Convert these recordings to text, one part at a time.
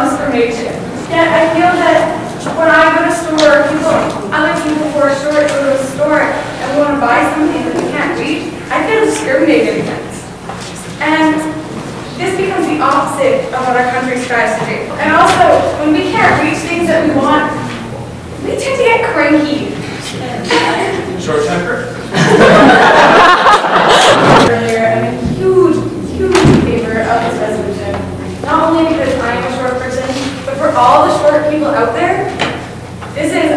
non-discrimination. Yet I feel that when I go to a store, other people who are short go to a store and want to buy something that they can't reach, I feel discriminated against. And this becomes the opposite of what our country strives to do. And also, when we can't reach things that we want, we tend to get cranky. Short temper? Earlier, I'm a huge favor of this resolution. Not only because I am a short person, but for all the short people out there, this is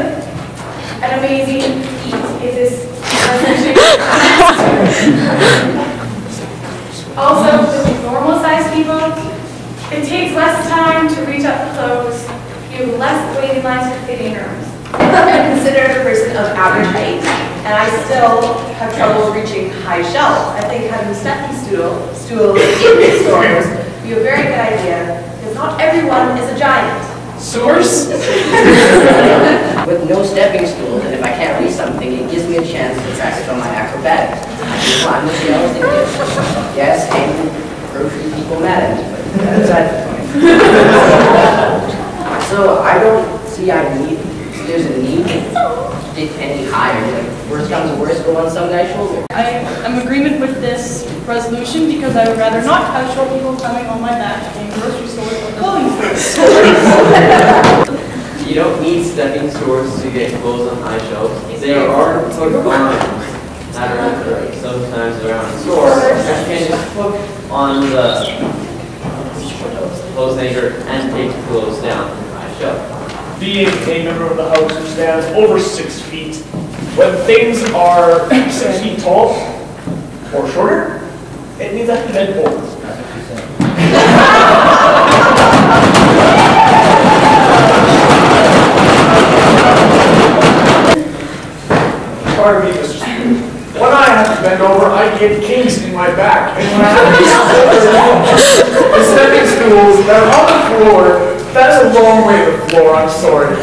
an amazing feat if this resolution also, with normal-sized people, it takes less time to reach up close. You have less waiting lines for fitting rooms. I'm considered a person of average height, and I still have trouble reaching high shelves. I think having stepping stools in stores would be a very good idea, because not everyone is a giant. Source? With no stepping stools, and if I can't reach something, it gives me a chance to practice on my acrobatics. I can climb the shelves and get, yes, and grocery people mad at me, but that's beside the point. So I don't see there's a need to get any higher. Like, worst comes to worst, go on some guy's shoulder. I am in agreement with this resolution because I would rather not have short people coming on my back in grocery stores or clothing stores. You don't need stepping stores to get clothes on high shelves. There are put on that are sometimes around the store. You can just hook on the clothes hanger and take the clothes down from the high shelf. Being a member of the House who stands over 6 feet, when things are 6 feet tall or shorter, it means I have to bend over. Pardon me, Mr. Speaker. When I have to bend over, I get kinks in my back. And when I have the stepping stools that are on the floor, that is a long way to the floor, I'm sorry.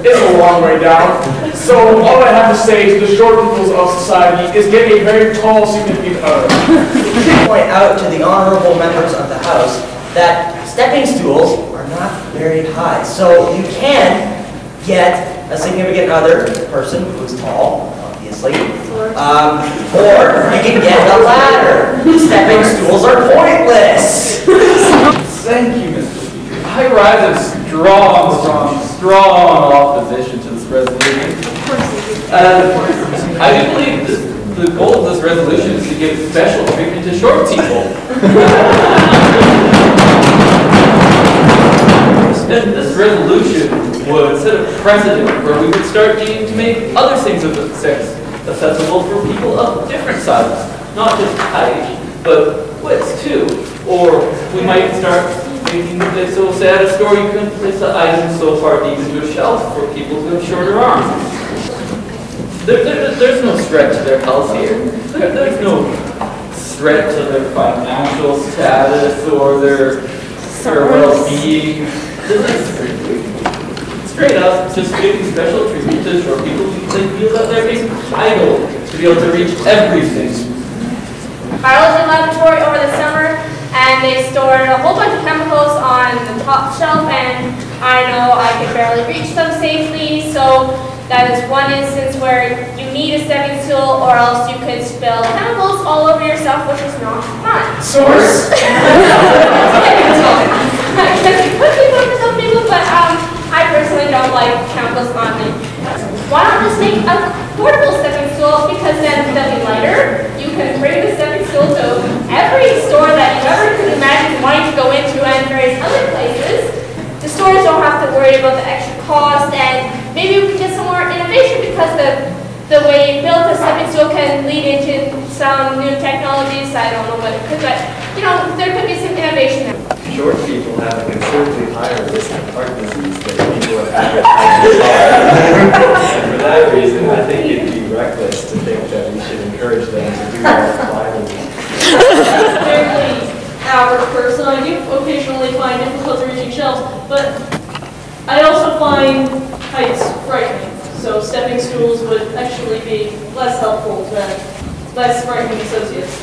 It's a long way down. So all I have to say to the short peoples of society is get a very tall, significant other. Point out to the honorable members of the House that stepping stools are not very high. So you can get a significant other person who's tall, obviously, or you can get a ladder. Stepping stools are pointless. Thank you, Mr. Speaker. I rise in strong opposition to this resolution. I do believe the goal of this resolution is to give special treatment to short people. And this resolution would set a precedent where we would start needing to make other things of the sex accessible for people of different sizes, not just height, but width too. Or we might start making it so say at a store you can place the items so far deep into a shelf for people who have shorter arms. There's no threat to their health here. There's no threat to their financial status or their well-being. Straight up, just giving special treatment to short people because they feel that they're being entitled to be able to reach everything. Biology laboratory over the summer, and they stored a whole bunch of chemicals on the top shelf, and I know I could barely reach them safely, so that is one instance where you need a stepping stool, or else you could spill chemicals all over yourself, which is not fun. Source? I guess it could be fun for some people, but I personally don't like chemicals on me. Why not just make a portable stepping stool, because then they'll be lighter. You can bring the stepping stool to every store that you ever could imagine wanting to go into and various other places. The stores don't have to worry about the extra cost, and maybe we could get some more innovation because the way you build the stepping stool can lead into some new technologies. I don't know what it could, but you know, there could be some innovation there. Short people have a considerably higher risk of heart disease than people with average height. And for that reason, I think it'd be reckless to think that we should encourage them to do more climbing. Fairly average person. I do occasionally find difficulty reaching shelves, but I also find heights frightening. So stepping stools would actually be less helpful than less frightening associates.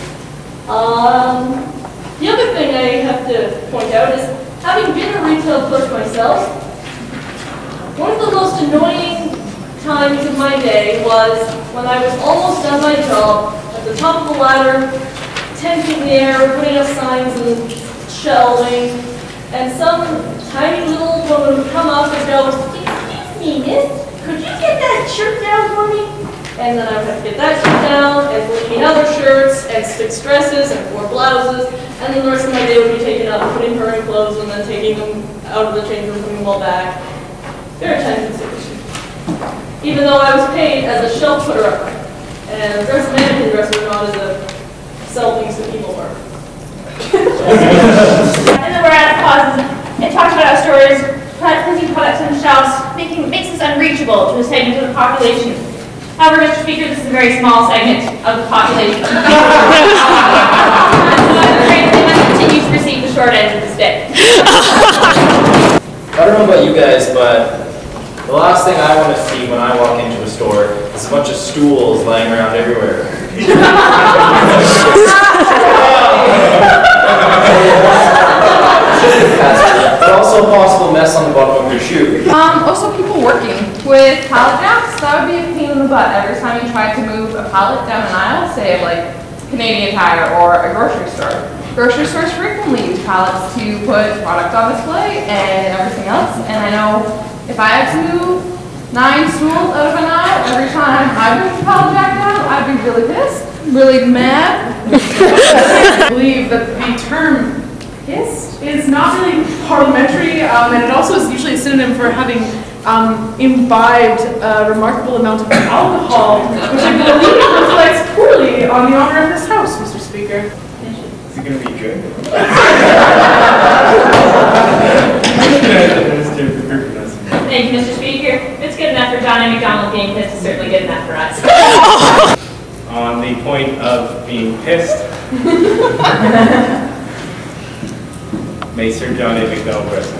The other thing I have to point out is having been a retail clerk myself, one of the most annoying times of my day was when I was almost done my job, at the top of the ladder, 10 feet in the air, putting up signs and shelving, and some tiny little woman would come up and go, "Excuse me, miss, could you get that shirt down for me?" And then I would have to get that shirt down, and 14 other shirts, and 6 dresses, and 4 blouses, and then the rest of my day would be taken up putting her in clothes and then taking them out of the change room, putting them all back. Very time consuming. Even though I was paid as a shelf putter upper, and a dress mannequin dresser, not as a sell things to people work. And then we're at pauses. It talks about how stores printing products on shelves makes us unreachable to a segment of the population. However, Mr. Speaker, this is a very small segment of the population. So I'm afraid they must continue to receive the short end of the stick. I don't know about you guys, but the last thing I want to see when I walk into a store is a bunch of stools lying around everywhere. But also a possible mess on the bottom of your shoe. Also people working with pallet jacks. That would be a pain in the butt every time you tried to move a pallet down an aisle, say of like Canadian Tire or a grocery store. Grocery stores frequently use pallets to put product on display and everything else. And I know if I had to move 9 stools out of an aisle every time I moved a pallet jack down, I'd be really pissed, really mad. I believe that the term pissed is not really parliamentary, and it also is usually a synonym for having imbibed a remarkable amount of alcohol, which I believe reflects poorly on the honor of this house, Mr. Speaker. Is it going to be good? Thank you, Mr. Speaker. It's good enough for Johnny McDonald being pissed. It's certainly good enough for us. On the point of being pissed, may Sir John A. McDonald rest.